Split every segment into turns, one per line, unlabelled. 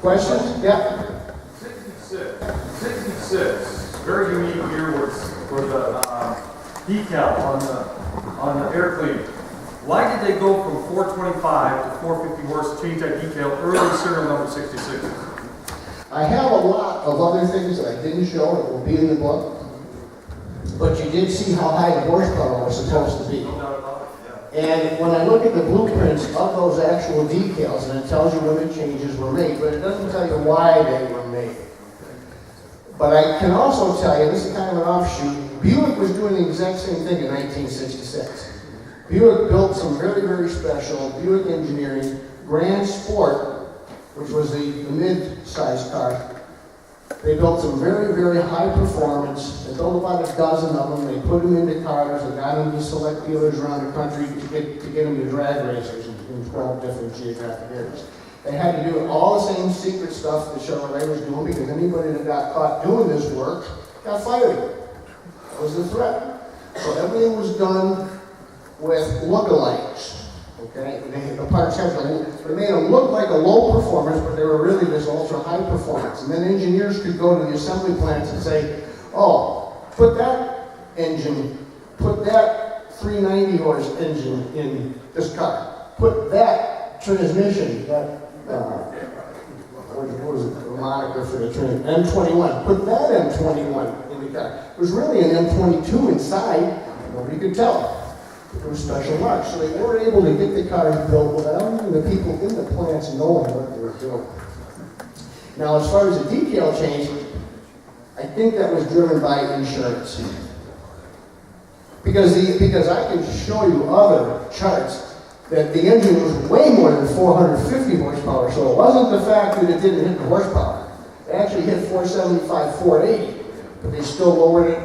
Questions? Yeah.
66, very unique year with the decal on the air cleaner. Why did they go from 425 to 450 horse, change that decal early serial number 66?
I have a lot of other things that I didn't show that will be in the book, but you did see how high the horsepower was supposed to be.
No doubt about it, yeah.
And when I look at the blueprints of those actual decals, and it tells you when the changes were made, but it doesn't tell you why they were made. But I can also tell you, this is kind of an offshoot, Buick was doing the exact same thing in 1966. Buick built some very, very special Buick engineering Grand Sport, which was the mid-size car. They built some very, very high performance. They built about a dozen of them. They put them into cars and got them to select dealers around the country to get them to drag racers in 12 different geographic areas. They had to do all the same secret stuff that Chevrolet was doing because anybody that got caught doing this work got fired. That was the threat. So everything was done with lookalikes. Okay, the parts had they made them look like a low performance, but they were really this ultra high performance. And then engineers could go to the assembly plants and say, "Oh, put that engine, put that 390 horse engine in this car. Put that transmission, that what was it, the moniker for the train? M21. Put that M21 in the car. It was really an M22 inside. Nobody could tell. There were special marks, so they were able to get the cars built without even the people in the plants knowing what they were doing. Now, as far as the decal change, I think that was driven by insurance. Because I can show you other charts that the engine was way more than 450 horsepower, so it wasn't the fact that it didn't hit the horsepower. It actually hit 475, 480, but they still lowered it.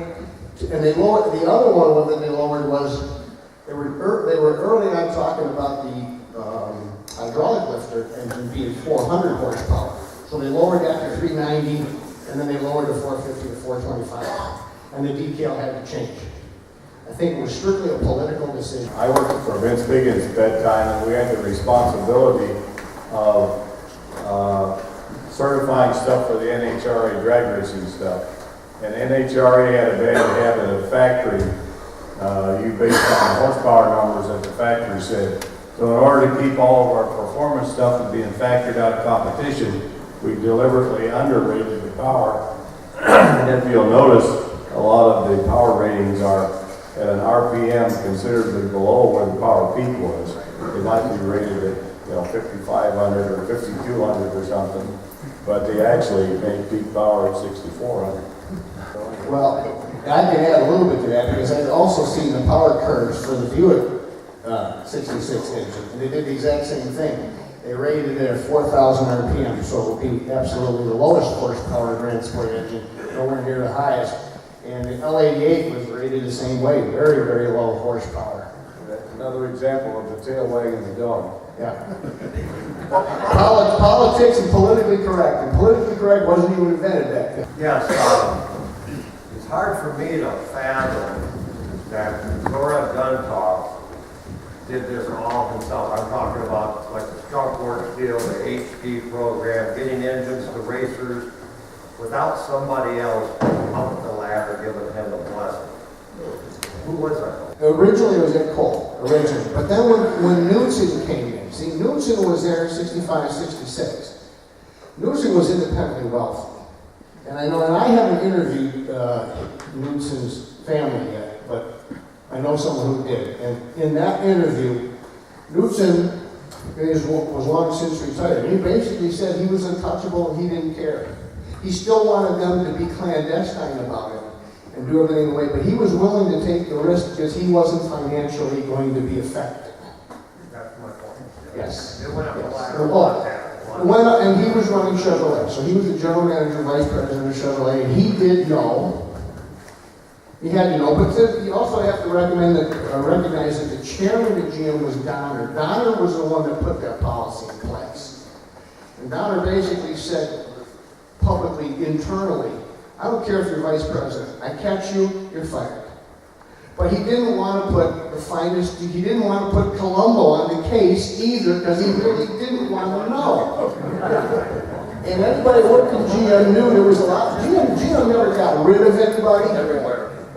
And they lowered, the other one that they lowered was, they were early on talking about the hydraulic lifter engine being 400 horsepower. So they lowered that to 390, and then they lowered to 450 to 425. And the decal had to change. I think it was strictly a political decision.
I worked for Vince Biggins' bedtime, and we had the responsibility of certifying stuff for the NHRA drag racing stuff. And NHRA had a bad habit of factory, you based on the horsepower numbers that the factory said. So in order to keep all of our performance stuff from being factored out of competition, we deliberately underrated the power. And if you'll notice, a lot of the power ratings are at an RPM considerably below where the power peak was. They might be rated at 5,500 or 5,200 or something, but they actually make peak power at 6,400.
Well, I can add a little bit to that because I've also seen the power curves for the Buick 66 engine, and they did the exact same thing. They rated it at 4,000 RPM, so it would be absolutely the lowest horsepower Grand Sport engine, nowhere near the highest. And the L88 was rated the same way, very, very low horsepower.
Another example of the tail wagging the dog.
Yeah. Politics and politically correct. And politically correct wasn't even invented back then.
Yes, it's hard for me to fathom that Laura Duntov did this all himself. I'm talking about like the Skunk Works deal, the HD program, getting engines to racers without somebody else up the ladder giving him the blessing. Who was that?
Originally it was Ed Cole, originally. But then when Knudsen came in, see, Knudsen was there in 65, 66. Knudsen was independently wealthy. And I know, and I haven't interviewed Knudsen's family yet, but I know someone who did. And in that interview, Knudsen was long since retired. And he basically said he was untouchable and he didn't care. He still wanted them to be clandestine about it and do everything the way, but he was willing to take the risk because he wasn't financially going to be affected.
That's my point.
Yes.
It went up the
Yes.
ladder a lot.
It went up, and he was running Chevrolet, so he was the general manager, vice president of Chevrolet, and he did know. He had to know, but you also have to recognize that the chairman of GM was Donner. Donner was the one that put that policy in place. And Donner basically said publicly, internally, I don't care if you're vice president. I catch you, you're fired. But he didn't want to put the finest, he didn't want to put Colombo on the case either because he really didn't want to know. And anybody who worked in GM knew there was a lot, GM never got rid of anybody.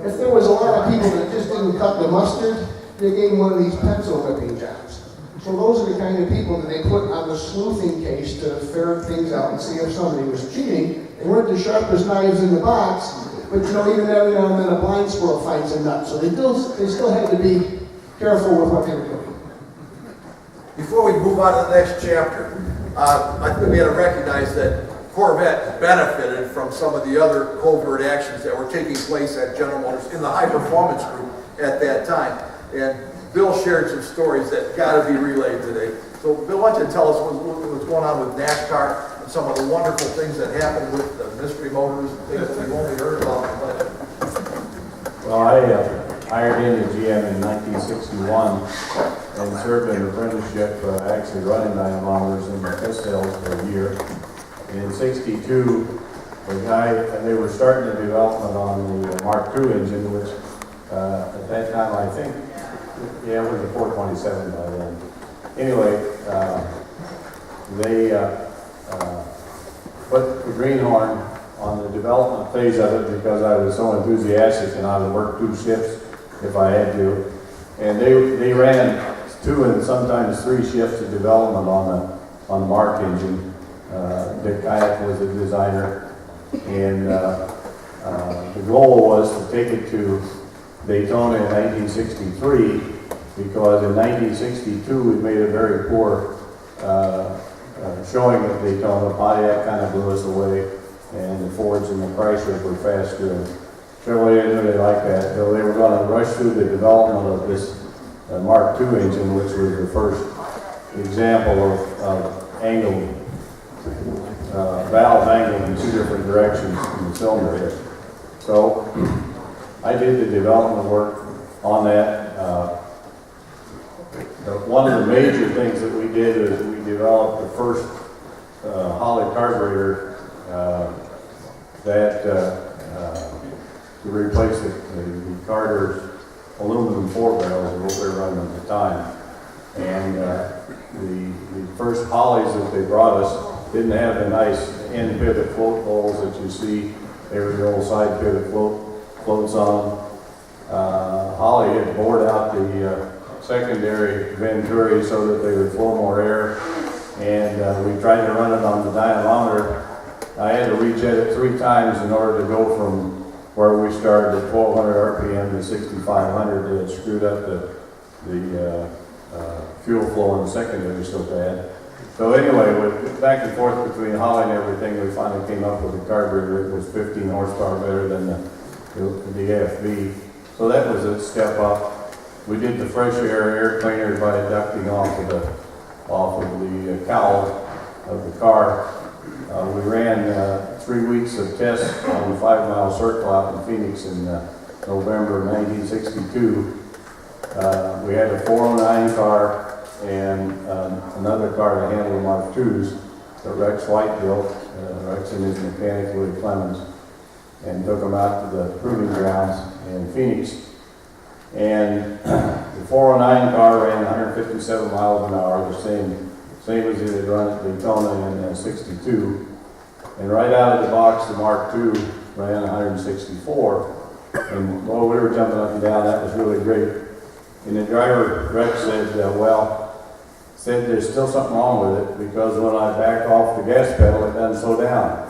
If there was a lot of people that just didn't cut the mustard, they gave them one of these pencil whipping jobs. So those are the kind of people that they put on the sleuthing case to ferret things out and see if somebody was cheating. They weren't the sharpest knives in the box, but you know, even every now and then a blind squirrel finds a nut. So they still had to be careful with what they were doing.
Before we move on to the next chapter, I think we had to recognize that Corvette benefited from some of the other covert actions that were taking place at General Motors in the high performance group at that time. And Bill shared some stories that got to be relayed today. So Bill, why don't you tell us what's going on with NASCAR and some of the wonderful things that happened with the mystery motors and things that we've only heard about.
Well, I hired into GM in 1961 and served an apprenticeship, actually running dynamometers in the test cells for a year. In '62, they were starting the development on the Mark II engine, which at that time I think, it was a 427 by then. Anyway, they put the greenhorn on the development phase of it because I was so enthusiastic and I would work 2 shifts if I had to. And they ran 2 and sometimes 3 shifts of development on the Mark engine. Dick Kayak was the designer, and the goal was to take it to Daytona in 1963, because in 1962 we made a very poor showing at Daytona. Pontiac kind of blew us away, and the Fords and the Chryslers were faster. And Chevrolet didn't really like that, so they were going to rush through the development of this Mark II engine, which was the first example of angled valve angled in 2 different directions in the cylinder head. So I did the development work on that. One of the major things that we did is we developed the first Holley carburetor to replace the Carter's aluminum 4-barrels that we were running at the time. And the first Hollies that they brought us didn't have the nice end pivot float bowls that you see. They were the old side pivot floats on. Holley had bored out the secondary venturi so that they would flow more air, and we tried to run it on the dynamometer. I had to rejet it 3 times in order to go from where we started at 1200 RPM to 6500. It screwed up the fuel flow in the secondary so bad. So anyway, with back and forth between Holley and everything, we finally came up with a carburetor that was 15 horsepower better than the AFB. So that was a step up. We did the fresh air cleaner by ducting off of the cowl of the car. We ran 3 weeks of tests on the 5-mile circle out in Phoenix in November of 1962. We had a 409 car and another car to handle Mark IIs that Rex White built. Rex and his mechanic, Louis Clemens, and took them out to the proving grounds in Phoenix. And the 409 car ran 157 miles an hour, the same as it had run at Daytona in '62. And right out of the box, the Mark II ran 164. And while we were jumping up and down, that was really great. And the driver, Rex, said there's still something wrong with it, because when I back off the gas pedal, it doesn't slow down.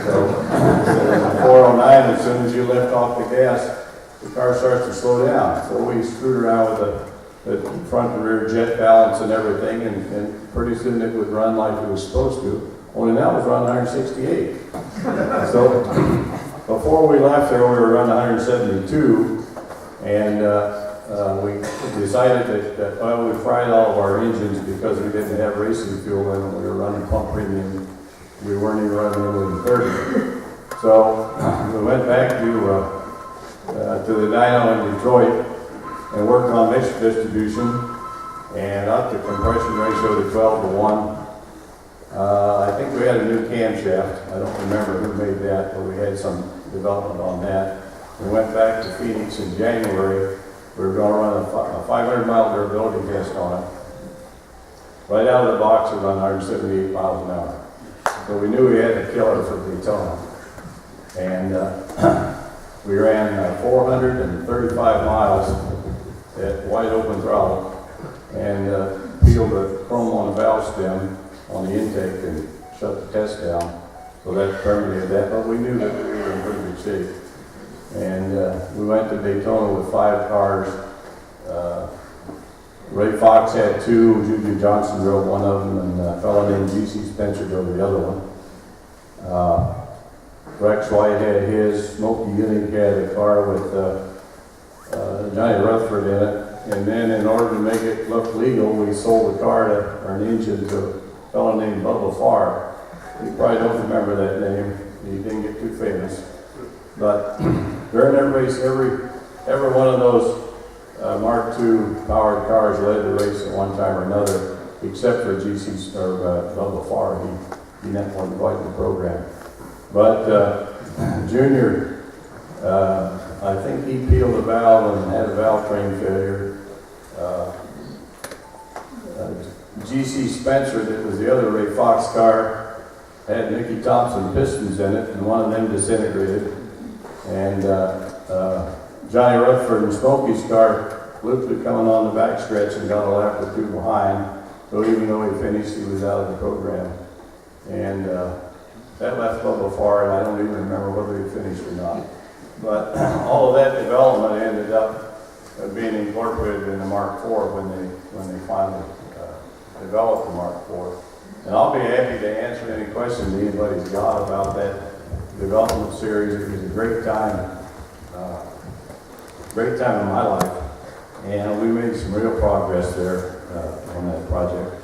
So the 409, as soon as you lift off the gas, the car starts to slow down. So we screwed around with the front and rear jet balance and everything, and pretty soon it would run like it was supposed to. Only now it was running 168. So before we left there, we were running 172, and we decided that well, we fried all of our engines because we didn't have racing fuel in them. We were running pump premium. We weren't even running more than 30. So we went back to the dyno in Detroit and worked on mixture distribution and up the compression ratio to 12:1. I think we had a new camshaft. I don't remember who made that, but we had some development on that. We went back to Phoenix in January. We were going to run a 500-mile durability test on it. Right out of the box, it ran 178 miles an hour. So we knew we had a killer for Daytona. And we ran 435 miles at wide open throttle and peeled the chrome on the valve stem on the intake and shut the test down. So that terminated that, but we knew that we were in pretty good shape. And we went to Daytona with 5 cars. Ray Fox had 2, Juju Johnson drove one of them, and a fellow named G.C. Spencer drove the other one. Rex White had his, Smokey Unique had a car with Johnny Rutherford in it. And then in order to make it look legal, we sold the car or an engine to a fellow named Bubba Farr. You probably don't remember that name. He didn't get too famous. But during that race, every one of those Mark II powered cars led the race at one time or another, except for GC's or Bubba Farr. He wasn't quite in the program. But Junior, I think he peeled a valve and had a valve train failure. GC Spencer, that was the other Ray Fox car, had Nicky Thompson pistons in it, and one of them disintegrated. And Johnny Rutherford and Smokey's car looped it coming on the back stretch and got a lap or 2 behind. So even though he finished, he was out of the program. And that left Bubba Farr, and I don't even remember whether he finished or not. But all of that development ended up being incorporated in the Mark IV when they finally developed the Mark IV. And I'll be happy to answer any questions anybody's got about that development series. It was a great time in my life, and we made some real progress there on that project.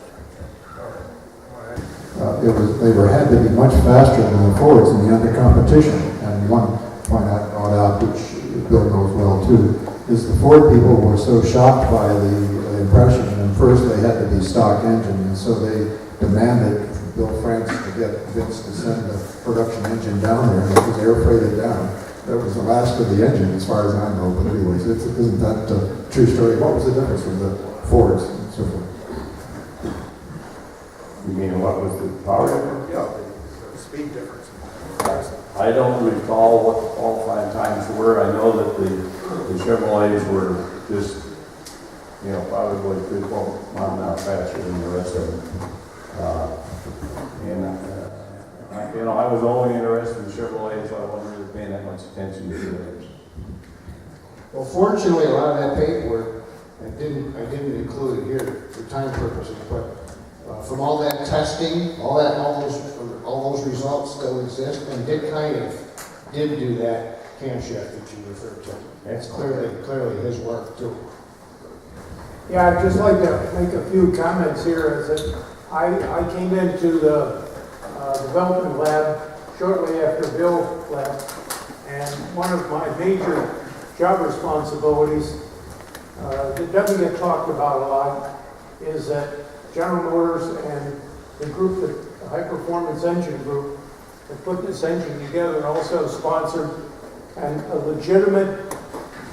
They had to be much faster than the Fords in the under competition. And one point I brought out, which Bill knows well too, is the Ford people were so shocked by the impression, and first they had to be stock engine, and so they demanded Bill France to get Vince to send the production engine down there, and it was air freighted down. That was the last of the engine, as far as I know. But anyways, isn't that a true story? What was the difference with the Fords and so forth?
You mean what was the power difference?
Yeah, the speed difference.
I don't recall what the qualifying times were. I know that the Chevrolets were just, probably 3-4 miles an hour faster than the rest of them. I was only interested in Chevrolet, so I wasn't really paying that much attention to the others.
Well, fortunately, a lot of that paperwork, I didn't include it here for time purposes, but from all that testing, all those results still exist, and Dick did do that camshaft that you referred to. That's clearly his work too.
Yeah, I'd just like to make a few comments here. I came into the development lab shortly after Bill left, and one of my major job responsibilities that doesn't get talked about a lot is that General Motors and the group, the High Performance Engine Group, that put this engine together also sponsored a legitimate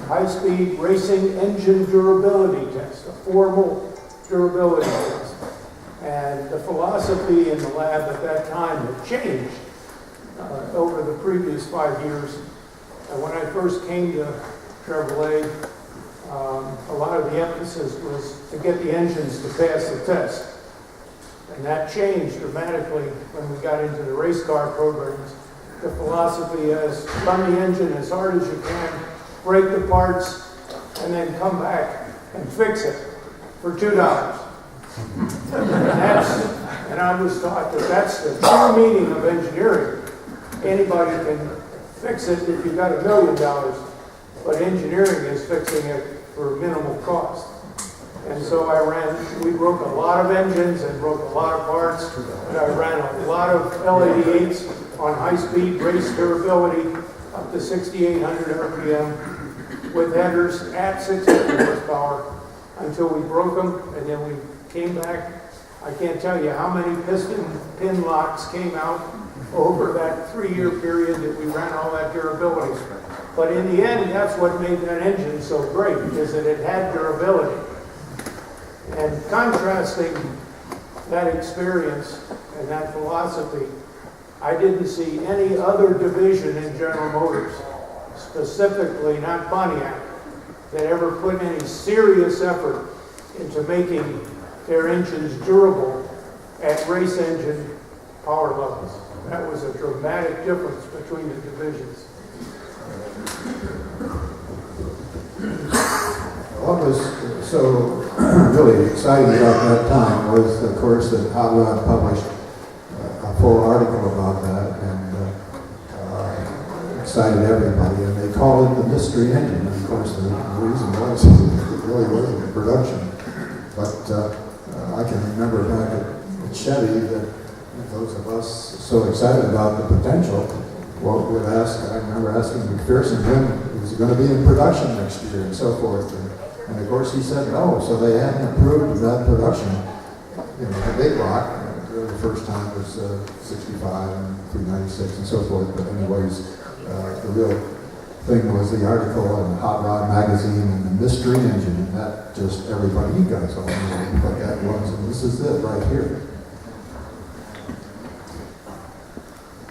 high-speed racing engine durability test, a formal durability test. And the philosophy in the lab at that time had changed over the previous 5 years. And when I first came to Chevrolet, a lot of the emphasis was to get the engines to pass the test. And that changed dramatically when we got into the race car programs. The philosophy is run the engine as hard as you can, break the parts, and then come back and fix it for $2. And I was taught that that's the true meaning of engineering. Anybody can fix it if you've got $1 million, but engineering is fixing it for minimal cost. And so we broke a lot of engines and broke a lot of parts, and I ran a lot of L88s on high-speed race durability up to 6,800 RPM with headers at 600 horsepower until we broke them, and then we came back. I can't tell you how many pin locks came out over that 3-year period that we ran all that durability. But in the end, that's what made that engine so great, is that it had durability. And contrasting that experience and that philosophy I didn't see any other division in General Motors, specifically not Pontiac, that ever put any serious effort into making their engines durable at race engine power levels. That was a dramatic difference between the divisions.
What was so really exciting about that time was, of course, that Hot Rod published a full article about that and excited everybody. And they called it the mystery engine. And of course, the reason was it really wasn't in production. But I can remember back at Chevy that those of us so excited about the potential would ask. I remember asking McPherson, when is it going to be in production next year, and so forth. And of course, he said no. So they hadn't approved that production. The big block, the first time was 65 and 396 and so forth. But anyways, the real thing was the article in Hot Rod magazine and the mystery engine. And that just everybody, you guys all know what that was. And this is it right here.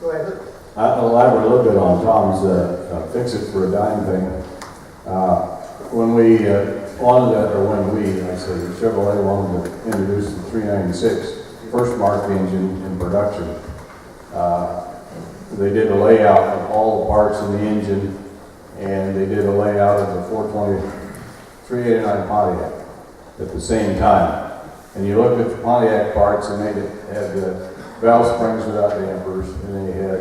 Go ahead.
I'll elaborate a little bit on Tom's fix it for a dime thing. When we wanted that, or when I say Chevrolet wanted to introduce the 396 first marked engine in production, they did a layout of all the parts in the engine, and they did a layout of the 420 389 Pontiac at the same time. And you look at the Pontiac parts, and they had the valve springs without dampers, and they had,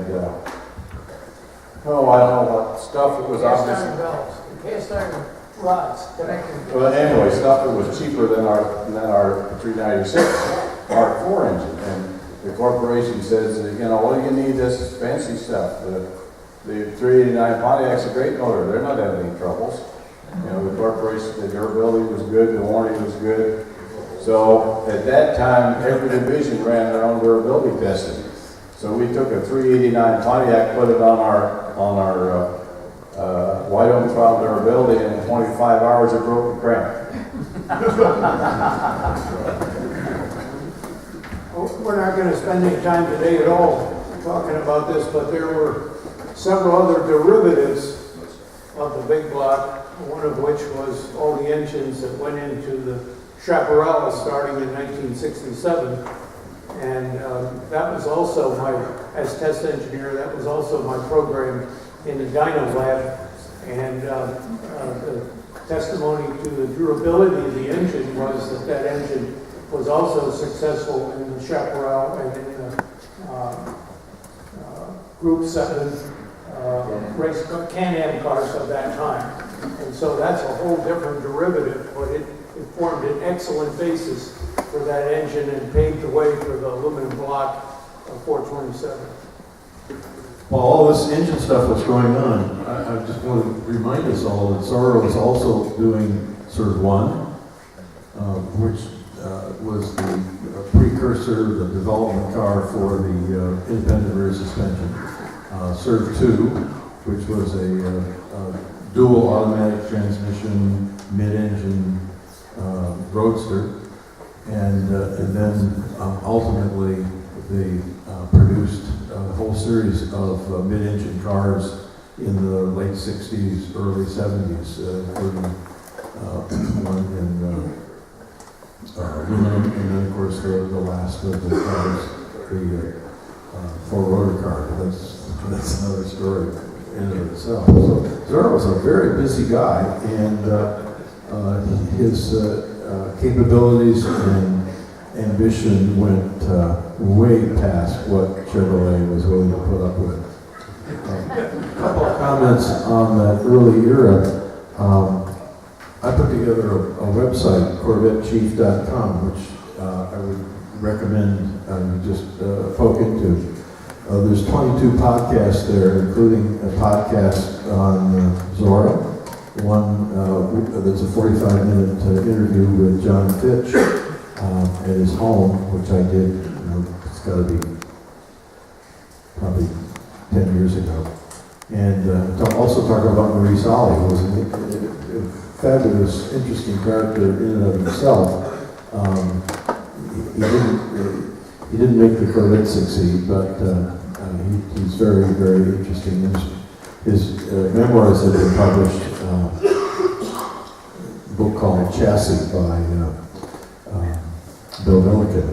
I don't know what stuff that was
Cast
obvious.
iron valves, cast iron rods connecting.
Well, anyway, stuff that was cheaper than our 396 Mark IV engine. And the corporation says, well, you need this fancy stuff. The 389 Pontiac's a great motor. They're not having any troubles. The corporation, the durability was good, the warranty was good. So at that time, every division ran their own durability testing. So we took a 389 Pontiac, put it on our wide open trial durability, and in 25 hours it broke the crank.
We're not going to spend any time today at all talking about this, but there were several other derivatives of the big block, one of which was all the engines that went into the Chaparral starting in 1967. And that was also as test engineer, that was also my program in the dyno lab. And the testimony to the durability of the engine was that engine was also successful in the Chaparral and in the Group 7 race Can-Am cars of that time. And so that's a whole different derivative, but it formed an excellent basis for that engine and paved the way for the aluminum block of 427.
While all this engine stuff was going on, I just want to remind us all that Zorro was also doing Serve 1, which was the precursor, the development car for the independent rear suspension. Serve 2, which was a dual automatic transmission, mid-engine roadster, and then ultimately they produced a whole series of mid-engine cars in the late 60s, early 70s, including one in aluminum, and then of course the last of the cars, the four-rotor car. That's another story in and of itself. So Zorro was a very busy guy, and his capabilities and ambition went way past what Chevrolet was willing to put up with. A couple of comments on that early era. I put together a website, CorvetteChief.com, which I would recommend you just poke into. There's 22 podcasts there, including a podcast on Zorro, one that's a 45-minute interview with John Fitch at his home, which I did, it's got to be probably 10 years ago. And also talk about Maurice Ollie, who was a fabulous, interesting character in and of himself. He didn't make the Corvette succeed, but He's very, very interesting. His memoirs have been published, a book called Chassis by Bill Milliken.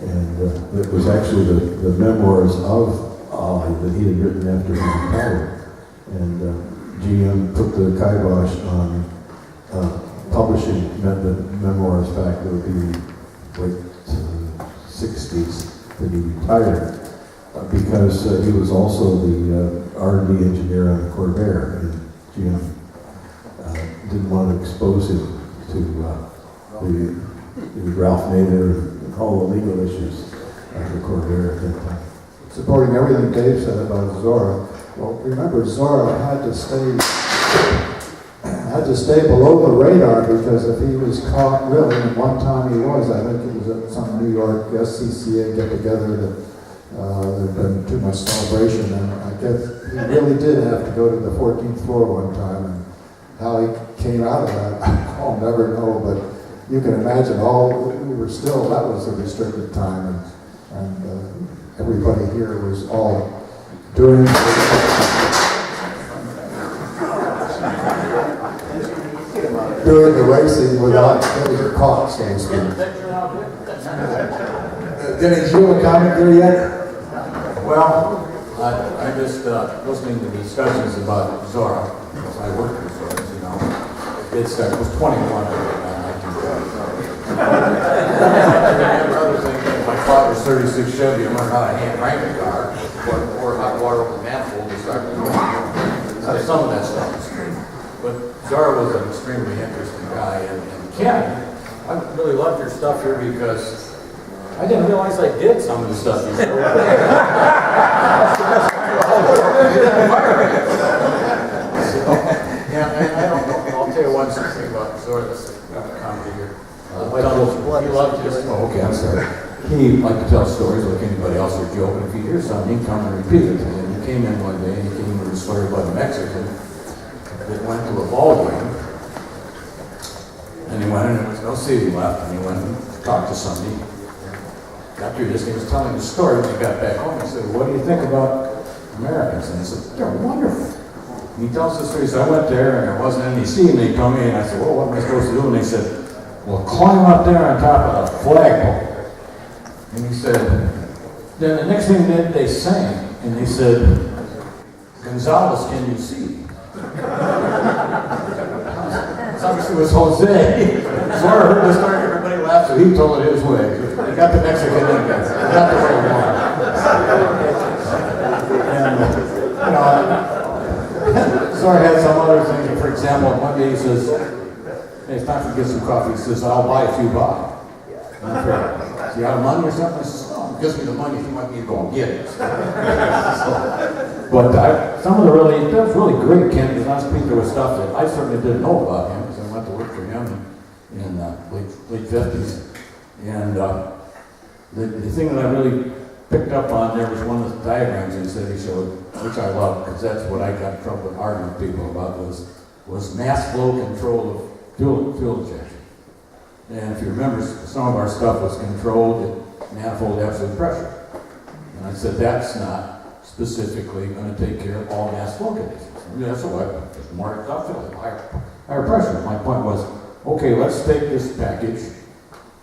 And it was actually the memoirs of Ollie that he had written after he retired. And GM put the kibosh on publishing the memoirs back to the late 60s that he retired. Because he was also the R&D engineer on the Corvette, and GM didn't want to expose him to the Ralph Nader and all the legal issues of the Corvette at that time.
Supporting everything Dave said about Zora, well, remember Zora had to stay below the radar, because if he was caught, really, and one time he was, I think it was at some New York SCCA get-together that there'd been too much celebration, and I guess he really did have to go to the 14th floor one time, and how he came out of that, I'll never know, but you can imagine that was a restricted time, and everybody here was all doing the racing without getting caught, so to speak. Did you have a comment there yet?
Well, I just listening to discussions about Zora, because I worked with Zora, you know. It was 21 in 1940. I remember other things. My father's 36 Chevy, I learned how to hand crank a car, pour hot water over the manifold and start some of that stuff is true. But Zora was an extremely interesting guy, and Ken, I really loved your stuff here because I didn't realize I did some of the stuff you said. I don't know. I'll tell you one thing about Zora that's comedy here. He loved his. Oh, okay, I'm sorry. He liked to tell stories like anybody else would joke, and if you hear something, he'd come and repeat it. And he came in one day and he came with a story about a Mexican that went to a ball game. And he went in and there was no seating left, and he went and talked to somebody. After this, he was telling the story when he got back home. He said, "What do you think about Americans?" And he said, "They're wonderful." And he tells the story. He said, "I went there and there wasn't any seating." They told me, and I said, "Well, what am I supposed to do?" And they said, "Well, climb up there on top of the flagpole." And he said, then the next thing that they sang, and they said, "Gonzalez, can you see?" Obviously it was Jose. Zora heard the story, everybody laughed, so he told it his way. He got the Mexican in there. Not the way he wanted. And, Zora had some other things. For example, one day he says, "Hey, it's time to get some coffee." He says, "I'll buy if you buy." Is he out of money or something? I says, "No, he gives me the money if you want me to go and get it." But some of the that was really great, Ken, because last week there was stuff that I certainly didn't know about him, because I went to work for him in late 50s. And the thing that I really picked up on there was one of the diagrams he said he showed, which I love, because that's what I got in trouble with arguing with people about, was mass flow control of fuel injection. And if you remember, some of our stuff was controlled at manifold absolute pressure. And I said, that's not specifically going to take care of all mass flow conditions. That's why there's more stuff, higher pressure. My point was, okay, let's take this package,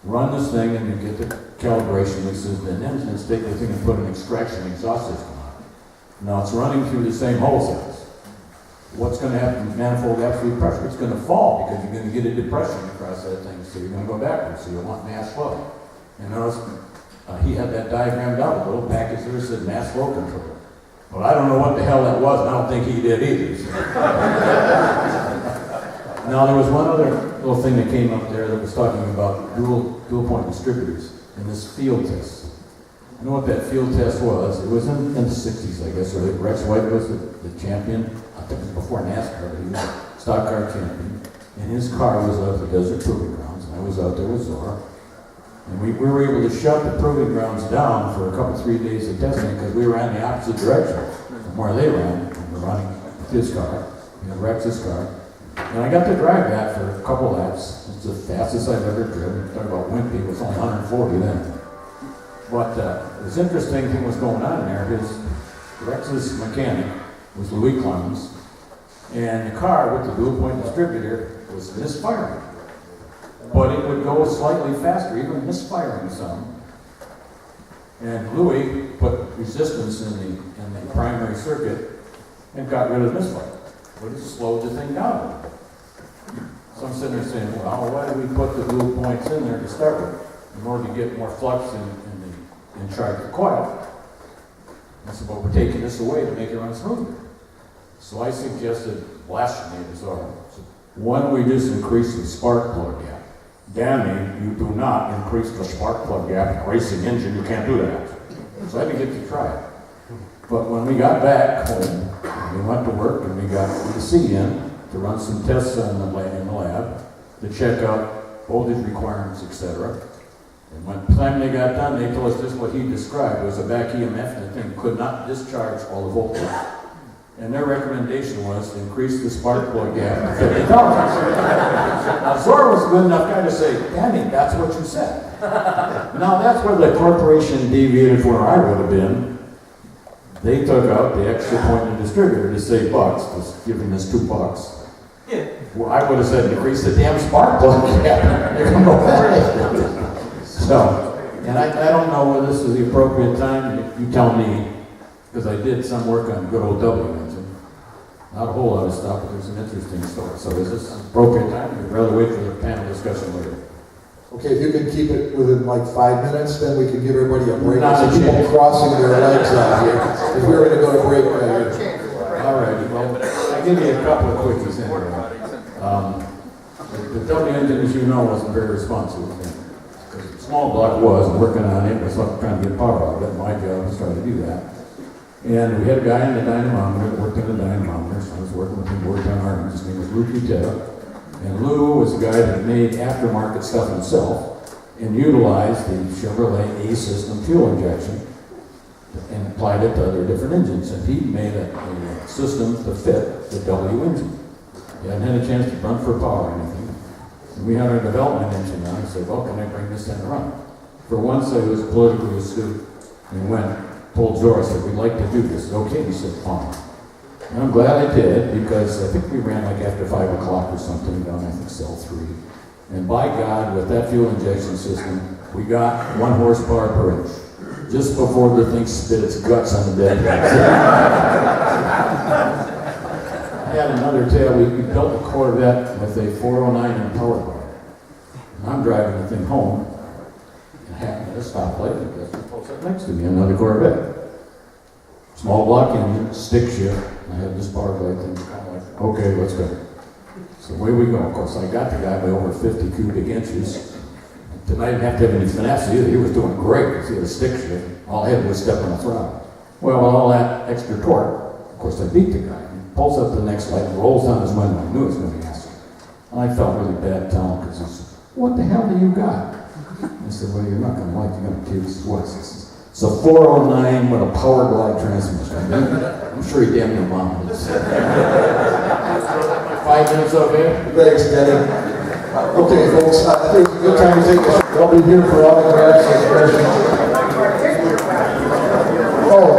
run this thing, and you get the calibration mixes, and then let's take the thing and put an extraction exhaust system on it. Now it's running through the same hole cells. What's going to happen with manifold absolute pressure? It's going to fall because you're going to get a depression across that thing, so you're going to go backwards, so you want mass flow. And notice he had that diagram down, a little package there that said mass flow control. But I don't know what the hell that was, and I don't think he did either. So. Now there was one other little thing that came up there that was talking about dual point distributors in this field test. You know what that field test was? It was in the 60s, I guess, or Rex White was the champion. I think it was before NASCAR, but he was a stock car champion. And his car was out at the Desert Proving Grounds, and I was out there with Zora. And we were able to shut the proving grounds down for a couple, 3 days of testing because we ran the opposite direction from where they ran. We were running his car, Rex's car. And I got to drive that for a couple laps. It's the fastest I've ever driven. Talking about wind speed, it was only 140 then. But this interesting thing was going on there. His Rex's mechanic was Louis Clemens, and the car with the dual point distributor was misfiring. But it would go slightly faster, even misfiring some. And Louis put resistance in the primary circuit and got rid of the misfire. But it slowed the thing down. So I'm sitting there saying, well, why did we put the dual points in there to start with? In order to get more flux in charge of the coil. I said, well, we're taking this away to make it run smoother. So I suggested blasphemy as well. So why don't we just increase the spark plug gap? Damn me, you do not increase the spark plug gap in a racing engine. You can't do that. So I didn't get to try it. But when we got back home, we went to work and we got the C in to run some tests in the lab to check out voltage requirements, etc. And when the time they got done, they told us just what he described. It was a back EMF and the thing could not discharge all the voltage. And their recommendation was to increase the spark plug gap to 50,000. Now, Zora was a good enough guy to say, Danny, that's what you said. Now, that's where the corporation deviated from where I would have been. They took out the extra point in the distributor to save bucks, just giving us $2. Well, I would have said, increase the damn spark plug gap. They're going to go for it. So, and I don't know whether this is the appropriate time. You tell me, because I did some work on good old W engine. Not a whole lot of stuff, but there's some interesting stuff. So is this appropriate time? I'd rather wait for the panel discussion later.
Okay, if you could keep it within like 5 minutes, then we can give everybody a break.
Not a
Some people
chance.
crossing their legs out here. If we were gonna go to break,
All right, well, I'll give you a couple of quickies anyway. The W engine, as you know, wasn't very responsive. Because the small block was, and working on it, was trying to get power out of it. My job was trying to do that. And we had a guy in the dynamometer that worked in the dynamometer, so I was working with him, worked on our, his name was Lou Cutetta. And Lou was a guy that made aftermarket stuff himself and utilized the Chevrolet A system fuel injection and applied it to other different engines. And he made a system to fit the W engine. He hadn't had a chance to run for power or anything. And we had our development engine on. I said, well, can I bring this in to run? For once, I was politically astute and told Zora, I said, we'd like to do this. Okay, he said, fine. And I'm glad I did, because I think we ran like after 5 o'clock or something down, I think, cell 3. And by God, with that fuel injection system, we got 1 horsepower per inch. Just before the thing spit its guts on the bed. I had another tale. We built a Corvette with a 409 in power bar. And I'm driving the thing home, and happened at a stoplight, and guess who pulls up next to me? Another Corvette. Small block engine, stick shift. I had this power glide thing, kind of like, okay, let's go. So away we go. Of course, I got the guy by over 50 cubic inches. Tonight I didn't have to have any finesse either. He was doing great because he had a stick shift. All I had was step on the throttle. Well, with all that extra torque, of course, I beat the guy. He pulls up the next light and rolls down his window. I knew it was going to be acid. And I felt really bad telling him because he said, what the hell do you got? I said, well, you're not going to like it. You're going to kill this. What? It's a 409 with a power glide transmission. I'm sure he damn near mom it. 5 minutes okay?
Thanks, Danny. Okay, folks, I think it's a good time to take this. I'll be here for autographs and questions. Oh,